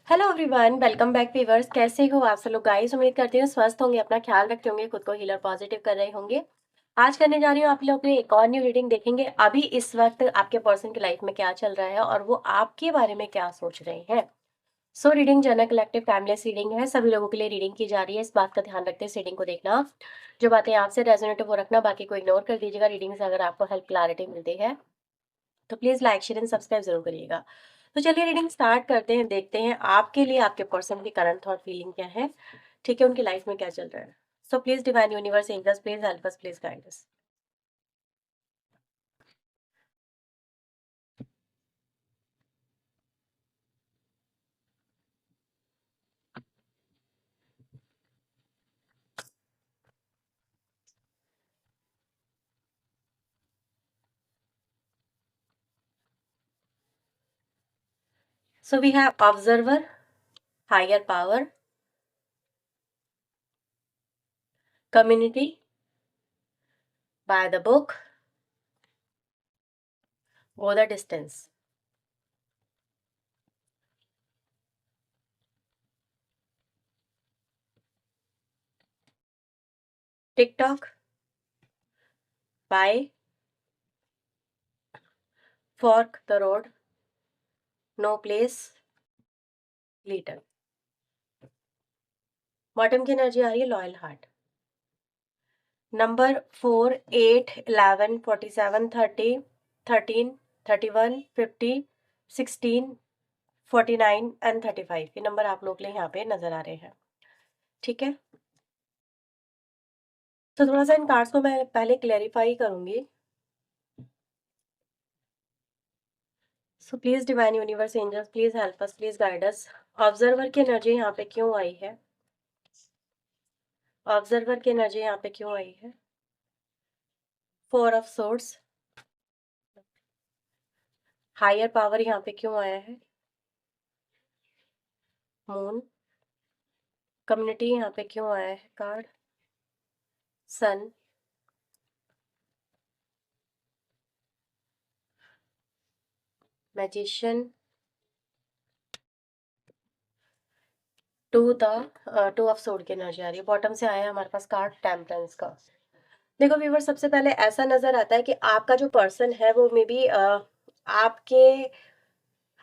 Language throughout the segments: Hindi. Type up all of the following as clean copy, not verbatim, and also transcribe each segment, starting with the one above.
Hello everyone, welcome back viewers. कैसे हो आप सब लोग गाइस? उम्मीद करती हूँ स्वस्थ होंगे, अपना ख्याल रखते होंगे, खुद को हीलर पॉजिटिव कर रहे होंगे। आज करने जा रही हूँ आप लोग के लिए एक और न्यू रीडिंग। देखेंगे अभी इस वक्त आपके पर्सन की लाइफ में क्या चल रहा है और वो आपके बारे में क्या सोच रहे हैं। So reading general collective timeless reading है, सभी लोगों के लिए रीडिंग की जा रही है। इस बात का ध्यान रखते हैं इस रीडिंग को देखना, जो बातें आपसे रेजोनेट वो रखना, बाकी को इग्नोर कर दीजिएगा। रीडिंग से अगर आपको हेल्प क्लैरिटी मिलती है तो please like share and subscribe जरूर करिएगा। तो चलिए रीडिंग स्टार्ट करते हैं, देखते हैं आपके लिए आपके पर्सन की करंट थॉट फीलिंग क्या है। ठीक है, उनकी लाइफ में क्या चल रहा है। So please divine universe angels please help us, please guide us. So we have observer, higher power, community, by the book, go the distance. TikTok, bye, fork the road, no place, litre. Bottom की एनर्जी आ रही है लॉयल हार्ट। नंबर 4, 8, 11, 47, 30, 13, 31, 50, 16, 49 एंड 35 ये नंबर आप लोग के लिए यहाँ पे नजर आ रहे हैं। ठीक है, तो थोड़ा सा इन कार्ड्स को मैं पहले क्लेरिफाई करूंगी। So please divine universe angels please help us, please guide us. Observer की एनर्जी यहाँ पे क्यों आई है? ऑब्जर्वर की एनर्जी यहाँ पे क्यों आई है? 4 ऑफ सोर्ड्स, हायर पावर यहाँ पे क्यों आया है? मून, कम्युनिटी यहाँ पे क्यों आया है card? Sun, magician, two of sword की एनर्जी आ रही है। बॉटम से आया है हमारे पास कार्ड टेम्परेंस का। देखो व्यूवर, सबसे पहले ऐसा नजर आता है कि आपका जो पर्सन है वो मे बी आपके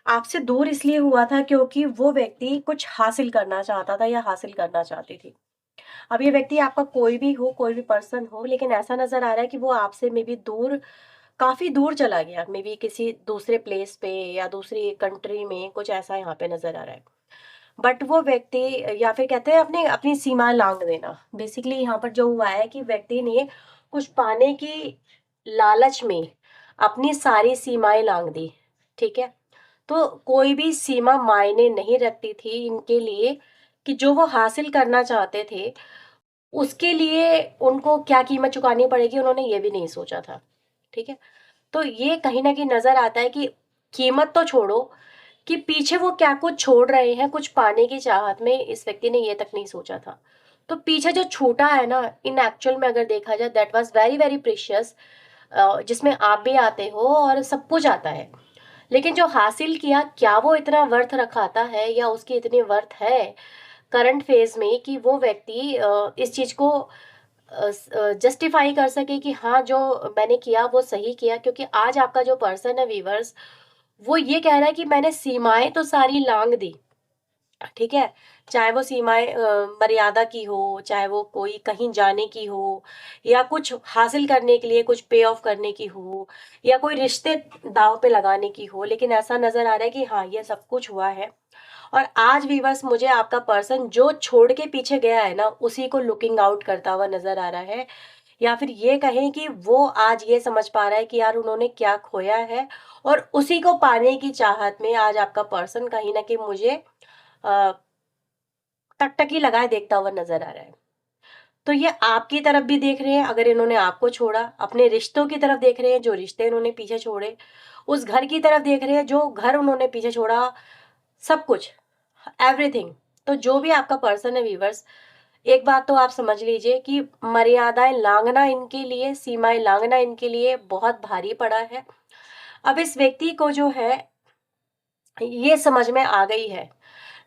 आपसे दूर इसलिए हुआ था क्योंकि वो व्यक्ति कुछ हासिल करना चाहता था या हासिल करना चाहती थी। अब ये व्यक्ति आपका कोई भी हो, कोई भी पर्सन हो, लेकिन ऐसा नजर आ रहा है कि वो आपसे मे बी दूर, काफी दूर चला गया, मे बी किसी दूसरे प्लेस पे या दूसरी कंट्री में, कुछ ऐसा यहाँ पे नजर आ रहा है। बट वो व्यक्ति, या फिर कहते हैं अपने अपनी सीमा लांग देना, बेसिकली यहाँ पर जो हुआ है कि व्यक्ति ने कुछ पाने की लालच में अपनी सारी सीमाएं लांग दी। ठीक है, तो कोई भी सीमा मायने नहीं रखती थी इनके लिए, कि जो वो हासिल करना चाहते थे उसके लिए उनको क्या कीमत चुकानी पड़ेगी उन्होंने ये भी नहीं सोचा था। ठीक है, तो ये कहीं ना कहीं नजर आता है कि कीमत तो छोड़ो, कि पीछे वो क्या कुछ छोड़ रहे हैं कुछ पाने की चाहत में, इस व्यक्ति ने ये तक नहीं सोचा था। तो पीछे जो छूटा है ना, इन एक्चुअल में अगर देखा जाए, that was very very precious, जिसमें आप भी आते हो और सब कुछ आता है। लेकिन जो हासिल किया, क्या वो इतना वर्थ रखाता है या उसकी इतनी वर्थ है करंट फेज में कि वो व्यक्ति इस चीज को जस्टिफाई कर सके कि हाँ जो मैंने किया वो सही किया। क्योंकि आज आपका जो पर्सन है वीवर्स, वो ये कह रहा है कि मैंने सीमाएं तो सारी लांग दी। ठीक है, चाहे वो सीमाएं मर्यादा की हो, चाहे वो कोई कहीं जाने की हो, या कुछ हासिल करने के लिए कुछ पे ऑफ करने की हो, या कोई रिश्ते दांव पे लगाने की हो, लेकिन ऐसा नजर आ रहा है कि हाँ ये सब कुछ हुआ है। और आज वीवर्स, मुझे आपका पर्सन जो छोड़ के पीछे गया है ना, उसी को लुकिंग आउट करता हुआ नजर आ रहा है। या फिर ये कहें कि वो आज ये समझ पा रहा है कि यार उन्होंने क्या खोया है, और उसी को पाने की चाहत में आज आपका पर्सन कहीं ना कहीं मुझे टकटकी लगाए देखता हुआ नजर आ रहा है। तो ये आपकी तरफ भी देख रहे हैं, अगर इन्होंने आपको छोड़ा, अपने रिश्तों की तरफ देख रहे हैं, जो रिश्ते इन्होंने पीछे छोड़े, उस घर की तरफ देख रहे हैं, जो घर उन्होंने पीछे छोड़ा, सब कुछ, एवरीथिंग। तो जो भी आपका पर्सन है वीवर्स, एक बात तो आप समझ लीजिए कि मर्यादाएं लांघना इनके लिए, सीमाएं लांघना इनके लिए बहुत भारी पड़ा है। अब इस व्यक्ति को जो है ये समझ में आ गई है,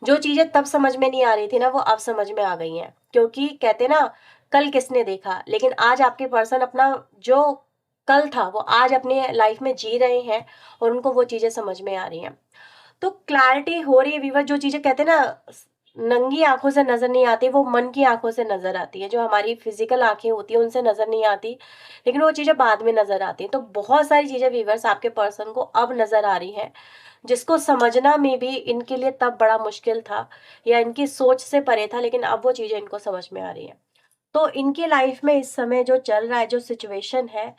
जो चीजें तब समझ में नहीं आ रही थी ना, वो अब समझ में आ गई हैं, क्योंकि कहते ना, कल किसने देखा, लेकिन आज आपके पर्सन अपना जो कल था वो आज अपने लाइफ में जी रहे हैं, और उनको वो चीजें समझ में आ रही हैं। तो क्लैरिटी हो रही है व्यूवर। जो चीजें कहते हैं ना, नंगी आंखों से नजर नहीं आती, वो मन की आंखों से नजर आती है। जो हमारी फिजिकल आंखें होती है उनसे नजर नहीं आती, लेकिन वो चीजें बाद में नजर आती हैं। तो बहुत सारी चीजें व्यूवर्स आपके पर्सन को अब नजर आ रही हैं, जिसको समझना में भी इनके लिए तब बड़ा मुश्किल था, या इनकी सोच से परे था, लेकिन अब वो चीजें इनको समझ में आ रही हैं। तो इनकी लाइफ में इस समय जो चल रहा है, जो सिचुएशन है,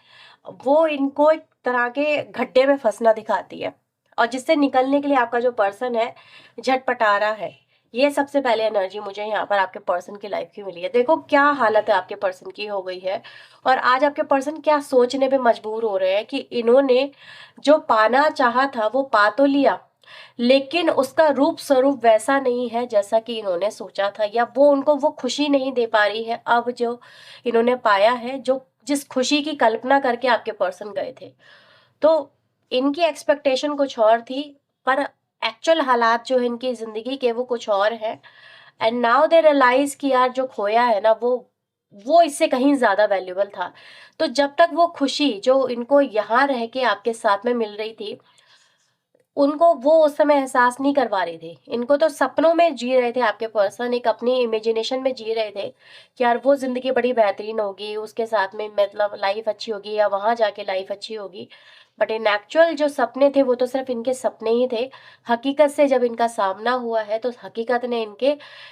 वो इनको एक तरह के गड्ढे में फंसना दिखाती है, और जिससे निकलने के लिए आपका जो पर्सन है झटपटा रहा है। ये सबसे पहले एनर्जी मुझे यहाँ पर आपके पर्सन की लाइफ की मिली है। देखो क्या हालत है आपके पर्सन की हो गई है, और आज आपके पर्सन क्या सोचने पे मजबूर हो रहे हैं कि इन्होंने जो पाना चाहा था वो पा तो लिया, लेकिन उसका रूप स्वरूप वैसा नहीं है जैसा कि इन्होंने सोचा था, या वो उनको वो खुशी नहीं दे पा रही है अब जो इन्होंने पाया है, जो जिस खुशी की कल्पना करके आपके पर्सन गए थे। तो इनकी एक्सपेक्टेशन कुछ और थी, पर एक्चुअल हालात जो है इनकी जिंदगी के वो कुछ और है। एंड नाउ दे रियलाइज कि यार जो खोया है ना, वो इससे कहीं ज्यादा वैल्यूबल था। तो जब तक वो खुशी जो इनको यहाँ रह के आपके साथ में मिल रही थी, उनको वो उस समय एहसास नहीं करवा रही थी। इनको तो सपनों में जी रहे थे आपके पर्सन, एक अपनी इमेजिनेशन में जी रहे थे कि यार वो जिंदगी बड़ी बेहतरीन होगी, उसके साथ में मतलब लाइफ अच्छी होगी, या वहां जाके लाइफ अच्छी होगी। बट इन एक्चुअल जो सपने थे वो तो सिर्फ इनके सपने ही थे। हकीकत से जब इनका सामना हुआ है, तो हकीकत ने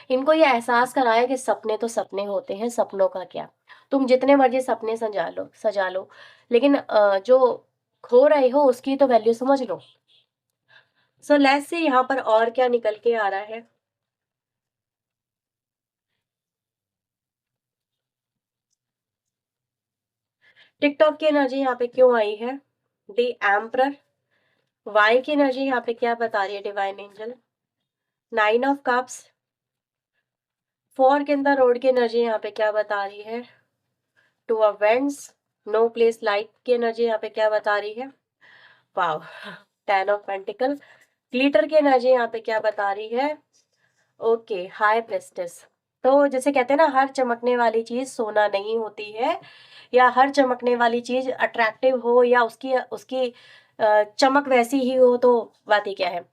इनको ये एहसास कराया कि सपने तो सपने होते हैं, सपनों का क्या। तुम जितने मर्जी सपने सजा लो, लेकिन जो खो रहे हो उसकी तो वैल्यू समझ लो। सो लेट्स सी यहाँ पर और क्या निकल के आ रहा है। टिकटॉक की एनर्जी यहाँ पे क्यों आई है? The emperor. वाई की एनर्जी यहाँ पे क्या बता रही है divine angel? Nine of cups. Fork in the road की एनर्जी यहाँ पे क्या बता रही है? Two of wands. No place like की एनर्जी यहाँ पे क्या बता रही है? Wow. Ten of pentacles. Glitter की एनर्जी यहाँ पे क्या बता रही है? Okay, high priestess. तो जैसे कहते हैं ना, हर चमकने वाली चीज सोना नहीं होती है, या हर चमकने वाली चीज अट्रैक्टिव हो, या उसकी उसकी चमक वैसी ही हो, तो बात ही क्या है।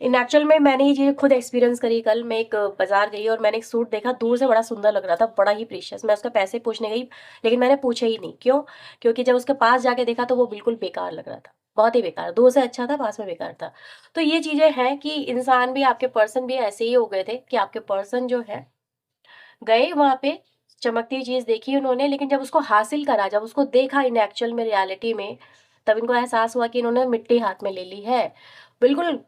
इन एक्चुअल में मैंने ये चीज खुद एक्सपीरियंस करी। कल मैं एक बाजार गई और मैंने एक सूट देखा, दूर से बड़ा सुंदर लग रहा था, बड़ा ही प्रीशियस। मैं उसका पैसे पूछने गई, लेकिन मैंने पूछे ही नहीं। क्यों? क्योंकि जब उसके पास जाके देखा तो वो बिल्कुल बेकार लग रहा था, बहुत ही बेकार। दूर से अच्छा था, पास में बेकार था। तो ये चीजें हैं कि इंसान भी, आपके पर्सन भी ऐसे ही हो गए थे कि आपके पर्सन जो है गए वहां पे, चमकती हुई चीज देखी उन्होंने, लेकिन जब उसको हासिल करा, जब उसको देखा इन एक्चुअल में, रियलिटी में, तब इनको एहसास हुआ कि इन्होंने मिट्टी हाथ में ले ली है। बिल्कुल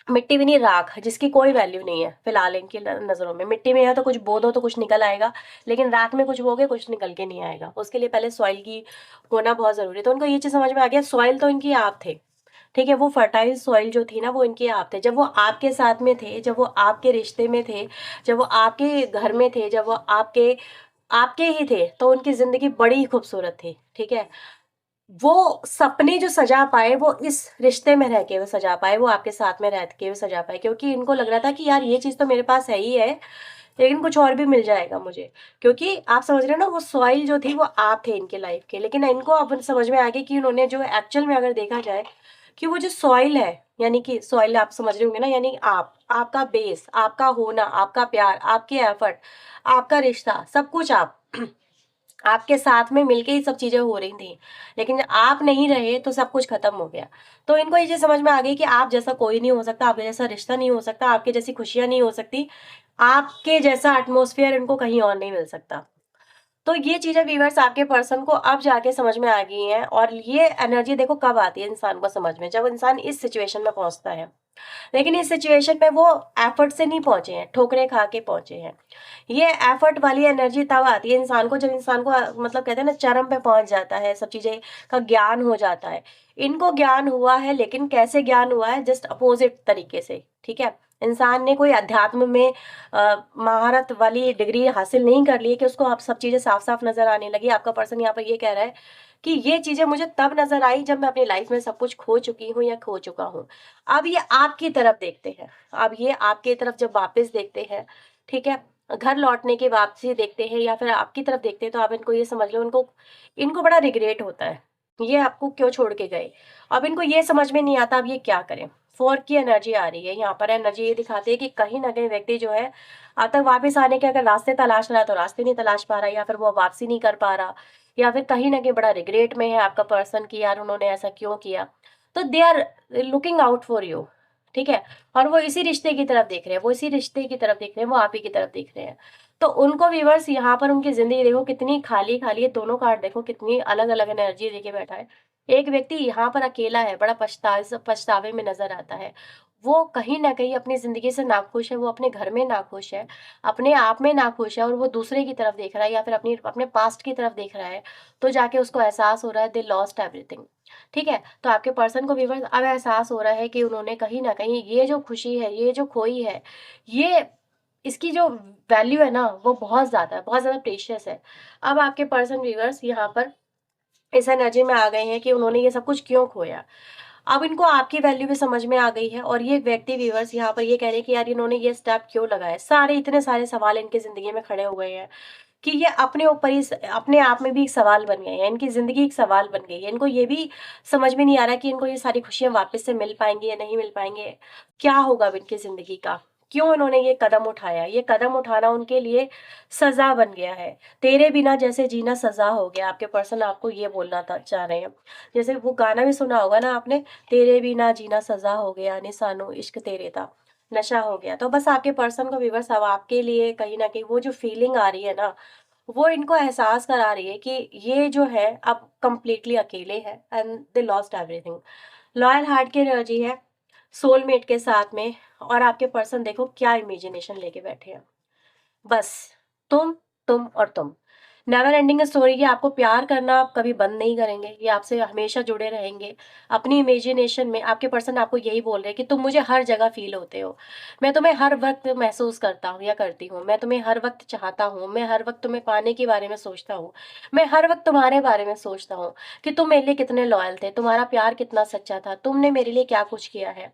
मिट्टी भी नहीं, राख, जिसकी कोई वैल्यू नहीं है फिलहाल इनकी नजरों में। मिट्टी में है तो कुछ बो दो तो कुछ निकल आएगा, लेकिन राख में कुछ बोगे कुछ निकल के नहीं आएगा। उसके लिए पहले सॉइल की होना बहुत जरूरी है। तो उनको ये चीज समझ में आ गया, सॉइल तो इनकी आप थे, ठीक है। वो फर्टाइल सॉइल जो थी ना, वो इनके आप थे। जब वो आपके साथ में थे, जब वो आपके रिश्ते में थे, जब वो आपके घर में थे, जब वो आपके आपके ही थे, तो उनकी जिंदगी बड़ी ही खूबसूरत थी, ठीक है। वो सपने जो सजा पाए, वो इस रिश्ते में रह के वो सजा पाए, वो आपके साथ में रह के वो सजा पाए, क्योंकि इनको लग रहा था कि यार ये चीज तो मेरे पास है ही है, लेकिन कुछ और भी मिल जाएगा मुझे। क्योंकि आप समझ रहे हो ना, वो सॉइल जो थी वो आप थे इनके लाइफ के, लेकिन इनको अब समझ में आ गया कि उन्होंने जो एक्चुअल में अगर देखा जाए, कि वो जो सॉइल है, यानी कि सॉइल आप समझ रहे होंगे ना, यानी आप, आपका बेस, आपका होना, आपका प्यार, आपके एफर्ट, आपका रिश्ता, सब कुछ आप आपके साथ में मिलके ही सब चीजें हो रही थी, लेकिन जब आप नहीं रहे तो सब कुछ खत्म हो गया। तो इनको ये चीज समझ में आ गई कि आप जैसा कोई नहीं हो सकता, आपके जैसा रिश्ता नहीं हो सकता, आपके जैसी खुशियां नहीं हो सकती, आपके जैसा एटमोसफियर इनको कहीं और नहीं मिल सकता। तो ये चीजें व्यूवर्स आपके पर्सन को अब जाके समझ में आ गई हैं। और ये एनर्जी देखो कब आती है इंसान को समझ में, जब इंसान इस सिचुएशन में पहुंचता है। लेकिन इस सिचुएशन में वो एफर्ट से नहीं पहुंचे हैं, ठोकरें खा के पहुंचे हैं। ये एफर्ट वाली एनर्जी तब आती है इंसान को, जब इंसान को मतलब कहते हैं ना, चरम पे पहुंच जाता है, सब चीजें का ज्ञान हो जाता है। इनको ज्ञान हुआ है, लेकिन कैसे ज्ञान हुआ है? जस्ट अपोजिट तरीके से, ठीक है। इंसान ने कोई अध्यात्म में महारत वाली डिग्री हासिल नहीं कर ली है कि उसको आप सब चीज़ें साफ-साफ नज़र आने लगी। आपका पर्सन यहाँ पर ये कह रहा है कि ये चीज़ें मुझे तब नज़र आई जब मैं अपनी लाइफ़ में सब कुछ खो चुकी हूँ या खो चुका हूँ। अब ये आपकी तरफ देखते हैं, अब ये आपकी तरफ जब वापस देखते हैं, ठीक है? घर लौटने की वापसी देखते हैं या फिर आपकी तरफ देखते हैं, तो आप इनको ये समझ लो, इनको इनको बड़ा रिग्रेट होता है। ये आपको क्यों छोड़ के गए? अब इनको ये समझ में नहीं आता अब ये क्या करें? 4 की एनर्जी आ रही है, यहाँ पर एनर्जी ये दिखाती है कि कहीं न कहीं व्यक्ति जो है अब तक वापस आने के अगर रास्ते तलाश रहा है तो रास्ते नहीं तलाश पा रहा है, या फिर वो वापसी नहीं कर पा रहा, या फिर कहीं न कहीं बड़ा रिग्रेट में है आपका पर्सन कि यार उन्होंने ऐसा क्यों किया। तो they are looking out for you, ठीक है? और वो इसी रिश्ते की तरफ देख रहे हैं, वो इसी रिश्ते की तरफ देख रहे हैं, वो आप ही की तरफ देख रहे हैं। तो उनको व्यूअर्स यहाँ पर उनकी ज़िंदगी देखो कितनी खाली-खाली है, दोनों कार्ड देखो कितनी अलग-अलग एनर्जी देके बैठा है। एक व्यक्ति यहाँ पर अकेला है, बड़ा पछतावे में नज़र आता है। वो कहीं न कहीं अपनी ज़िंदगी से नाखुश है, वो अपने घर में नाखुश है, अपने आप में नाखुश है, और वो दूसरे की तरफ देख रहा है या फिर अपने पास्ट की तरफ देख रहा है, तो जाके उसको एहसास हो रहा है दे लॉस्ट एवरीथिंग, ठीक है? तो आपके पर्सन को व्यूअर्स अब एहसास हो रहा है कि उन्होंने कहीं न कहीं ये जो खुशी है, ये जो खोई है, ये इसकी जो वैल्यू है ना, वो बहुत ज़्यादा है, बहुत ज़्यादा प्रेशियस है। अब आपके पर्सन व्यूअर्स यहाँ पर इस एनर्जी में आ गए हैं कि उन्होंने ये सब कुछ क्यों खोया। अब इनको आपकी वैल्यू भी समझ में आ गई है, और ये व्यक्ति व्यूअर्स यहाँ पर ये कह रहे हैं कि यार इन्होंने ये स्टेप क्यों लगाया। सारे इतने सारे सवाल इनकी ज़िंदगी में खड़े हो गए हैं कि ये अपने ऊपर ही अपने आप में भी एक सवाल बन गए हैं। इनकी ज़िंदगी एक सवाल बन गई है। इनको ये भी समझ में नहीं आ रहा कि इनको ये सारी खुशियाँ वापस से मिल पाएँगी या नहीं मिल पाएँगे। क्या होगा अब इनकी ज़िंदगी का? क्यों इन्होंने ये कदम उठाया? ये कदम उठाना उनके लिए सज़ा बन गया है। तेरे बिना जैसे जीना सज़ा हो गया। आपके पर्सन आपको ये बोलना चाह रहे हैं। जैसे वो गाना भी सुना होगा ना आपने, तेरे बिना जीना सज़ा हो गया, निशानो इश्क तेरे दा नशा हो गया। तो बस आपके पर्सन को व्यूअर्स अब आपके लिए कहीं न कहीं वो जो फीलिंग आ रही है ना, वो इनको एहसास करा रही है कि ये जो है अब कंप्लीटली अकेले हैं and they lost everything. Loyal heart की एनर्जी है, सोलमेट के साथ में, और आपके पर्सन देखो क्या इमेजिनेशन लेके बैठे हैं। बस तुम और तुम। Never ending story. ये आपको प्यार करना आप कभी बंद नहीं करेंगे, ये आपसे हमेशा जुड़े रहेंगे। अपनी इमेजिनेशन में आपके पर्सन आपको यही बोल रहे हैं कि तुम मुझे हर जगह फ़ील होते हो। मैं तुम्हें हर वक़्त महसूस करता हूँ या करती हूँ। मैं तुम्हें हर वक़्त चाहता हूँ, मैं हर वक़्त तुम्हें पाने के बारे में सोचता हूँ। मैं हर वक़्त तुम्हारे बारे में सोचता हूँ कि तुम मेरे लिए कितने लॉयल थे, तुम्हारा प्यार कितना सच्चा था, तुमने मेरे लिए क्या कुछ किया है।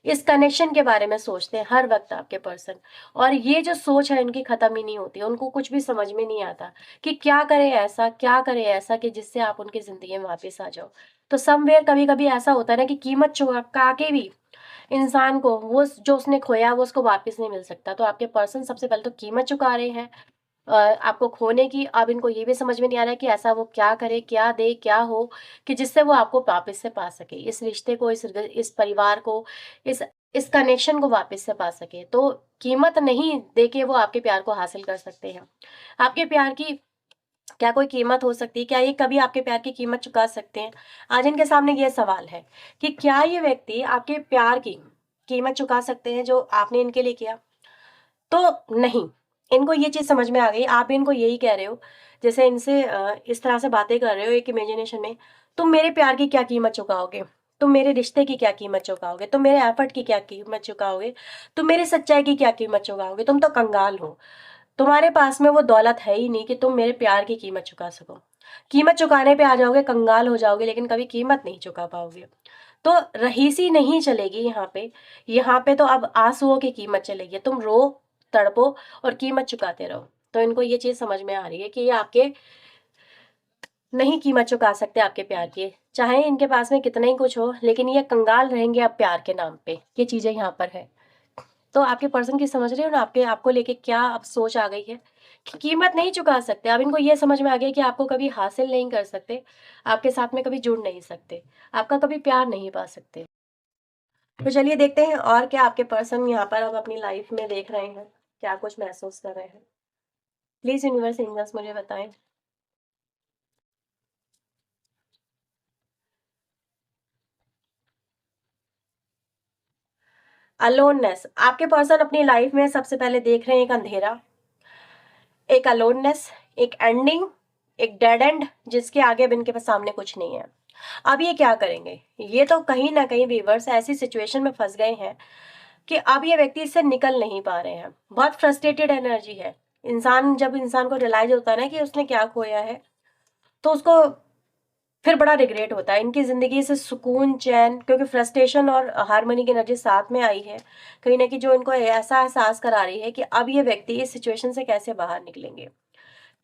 इस कनेक्शन के बारे में सोचते हैं हर वक़्त आपके पर्सन, और ये जो सोच है इनकी ख़त्म ही नहीं होती। उनको कुछ भी समझ में नहीं आता कि क्या करें ऐसा कि जिससे आप उनकी ज़िंदगी में वापस आ जाओ। तो समवेयर कभी-कभी ऐसा होता है ना कि कीमत चुका के भी इंसान को वो जो उसने खोया वो उसको वापस नहीं मिल सकता। तो आपके पर्सन सबसे पहले तो कीमत चुका रहे हैं आपको खोने की। अब इनको ये भी समझ में नहीं आ रहा है कि ऐसा वो क्या करे, क्या दे, क्या हो कि जिससे वो आपको वापस से पा सके। इस रिश्ते को, इस परिवार को, इस इस कनेक्शन को वापस से पा सके। तो कीमत नहीं देके वो आपके प्यार को हासिल कर सकते हैं। आपके प्यार की क्या कोई कीमत हो सकती है? क्या ये कभी आपके प्यार की कीमत चुका सकते हैं? आज इनके सामने ये सवाल है कि क्या ये व्यक्ति आपके प्यार की कीमत चुका सकते हैं जो आपने इनके लिए किया? तो नहीं, इनको ये चीज़ समझ में आ गई। आप भी इनको यही कह रहे हो, जैसे इनसे इस तरह से बातें कर रहे हो एक इमेजिनेशन में, तुम मेरे प्यार की क्या कीमत चुकाओगे? तुम मेरे रिश्ते की क्या कीमत चुकाओगे? तुम मेरे एफर्ट की क्या कीमत चुकाओगे? तुम मेरी सच्चाई की क्या कीमत चुकाओगे? तुम तो कंगाल हो। तुम्हारे पास में वो दौलत है ही नहीं कि तुम मेरे प्यार की कीमत चुका सको। कीमत चुकाने पे आ जाओगे, कंगाल हो जाओगे, लेकिन कभी कीमत नहीं चुका पाओगे। तो रहीसी नहीं चलेगी यहाँ पे। यहाँ पे तो अब आँसुओं की कीमत चलेगी। तुम रो, तड़पो और कीमत चुकाते रहो। तो इनको ये चीज़ समझ में आ रही है कि ये आपके नहीं कीमत चुका सकते आपके प्यार की। चाहे इनके पास में कितना ही कुछ हो, लेकिन ये कंगाल रहेंगे अब प्यार के नाम पे। ये चीज़ें यहाँ पर है। तो आपके पर्सन की समझ रहे हो ना, आपको लेके क्या अब सोच आ गई है कि कीमत नहीं चुका सकते। अब इनको ये समझ में आ गया कि आपको कभी हासिल नहीं कर सकते, आपके साथ में कभी जुड़ नहीं सकते, आपका कभी प्यार नहीं पा सकते। तो चलिए देखते हैं और क्या आपके पर्सन यहाँ पर अब अपनी लाइफ में देख रहे हैं, क्या कुछ महसूस कर रहे हैं। प्लीज़ यूनिवर्स एंजल्स मुझे बताएं। अलोननेस। आपके पर्सन अपनी लाइफ में सबसे पहले देख रहे हैं एक अंधेरा, एक अलोननेस, एक एंडिंग, एक डेड एंड जिसके आगे अब इनके पास सामने कुछ नहीं है। अब ये क्या करेंगे? ये तो कहीं न कहीं व्यूअर्स ऐसी सिचुएशन में फँस गए हैं कि अब ये व्यक्ति इससे निकल नहीं पा रहे हैं। बहुत फ्रस्ट्रेटेड एनर्जी है। जब इंसान को रियलाइज़ होता है ना कि उसने क्या खोया है, तो उसको फिर बड़ा रिग्रेट होता है। इनकी ज़िंदगी से सुकून, चैन, क्योंकि फ्रस्ट्रेशन और हार्मनी की एनर्जी साथ में आई है, कहीं न कहीं जो इनको ऐसा एहसास करा रही है कि अब ये व्यक्ति इस सिचुएशन से कैसे बाहर निकलेंगे,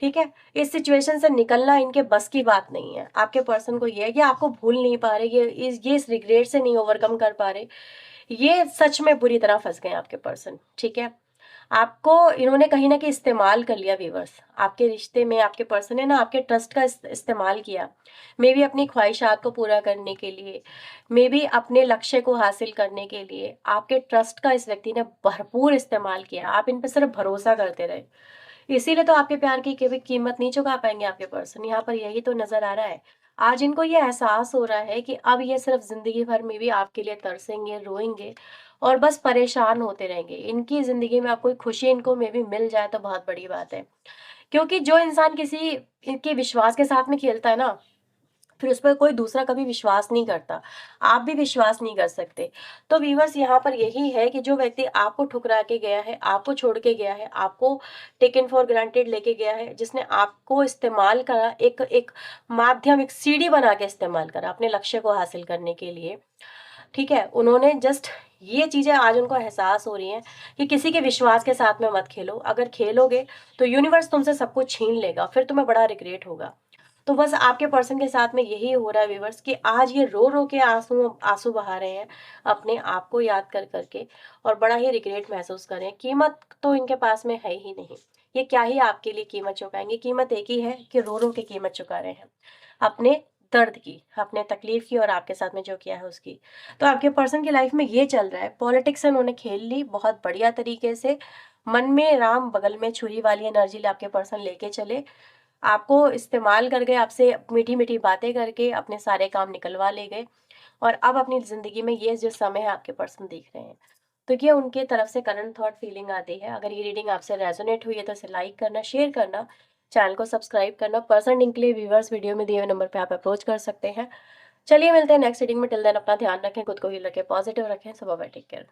ठीक है? इस सिचुएशन से निकलना इनके बस की बात नहीं है। आपके पर्सन को ये है कि आपको भूल नहीं पा रहे, ये इस रिग्रेट से नहीं ओवरकम कर पा रहे। ये सच में बुरी तरह फँस गए हैं आपके पर्सन, ठीक है? आपको इन्होंने कहीं न कहीं इस्तेमाल कर लिया व्यूअर्स। आपके रिश्ते में आपके पर्सन ने ना आपके ट्रस्ट का इस्तेमाल किया। मेबी अपनी ख्वाहिशात को पूरा करने के लिए, मेबी अपने लक्ष्य को हासिल करने के लिए, आपके ट्रस्ट का इस व्यक्ति ने भरपूर इस्तेमाल किया। आप इन पे सिर्फ़ भरोसा करते रहे। इसीलिए तो आपके प्यार की कभी कीमत नहीं चुका पाएँगे आपके पर्सन, यहाँ पर यही तो नज़र आ रहा है। आज इनको ये एहसास हो रहा है कि अब ये सिर्फ़ ज़िंदगी भर में भी आपके लिए तरसेंगे, रोएँगे और बस परेशान होते रहेंगे। इनकी ज़िंदगी में अब कोई खुशी इनको मेबी मिल जाए तो बहुत बड़ी बात है। क्योंकि जो इंसान किसी के विश्वास के साथ में खेलता है ना, फिर उस पर कोई दूसरा कभी विश्वास नहीं करता। आप भी विश्वास नहीं कर सकते। तो व्यूअर्स, यहाँ पर यही है कि जो व्यक्ति आपको ठुकरा के गया है, आपको छोड़ के गया है, आपको टेकन फॉर ग्रांटेड लेके गया है, जिसने आपको इस्तेमाल करा, एक एक माध्यम, एक सीढ़ी बना के इस्तेमाल करा अपने लक्ष्य को हासिल करने के लिए, ठीक है? उन्होंने जस्ट ये चीज़ें आज उनको एहसास हो रही हैं कि किसी के विश्वास के साथ में मत खेलो। अगर खेलोगे तो यूनिवर्स तुमसे सब कुछ छीन लेगा, फिर तुम्हें बड़ा रिग्रेट होगा। तो बस आपके पर्सन के साथ में यही हो रहा है व्यूअर्स कि आज ये रो-रो के आँसू आँसू बहा रहे हैं, अपने आप को याद कर के, और बड़ा ही रिग्रेट महसूस कर रहे हैं। कीमत तो इनके पास में है ही नहीं। ये क्या ही आपके लिए कीमत चुकाएँगे, कीमत एक ही है कि रो-रो के कीमत चुका रहे हैं। अपने दर्द की, अपने तकलीफ़ की और आपके साथ में जो किया है उसकी। तो आपके पर्सन की लाइफ़ में ये चल रहा है। पॉलिटिक्स उन्होंने खेल ली बहुत बढ़िया तरीके से। मन में राम बगल में छुरी वाली एनर्जी आपके पर्सन लेके चले। आपको इस्तेमाल कर गए, आपसे मीठी-मीठी बातें करके अपने सारे काम निकलवा ले गए और अब अपनी ज़िंदगी में ये जो समय है आपके पर्सन देख रहे हैं। तो ये उनके तरफ से करंट थॉट फीलिंग आती है। अगर ये रीडिंग आपसे रेज़ोनेट हुई है तो इसे लाइक करना, शेयर करना, चैनल को सब्सक्राइब करना। पर्सन लिंक के लिए व्यूअर्स वीडियो में दिए हुए नंबर पे आप अप्रोच कर सकते हैं। चलिए मिलते हैं नेक्स्ट रीडिंग में। टिल देन अपना ध्यान रखें, खुद को हील रखें, पॉजिटिव रखें। सो बाय बाय, टेक केयर।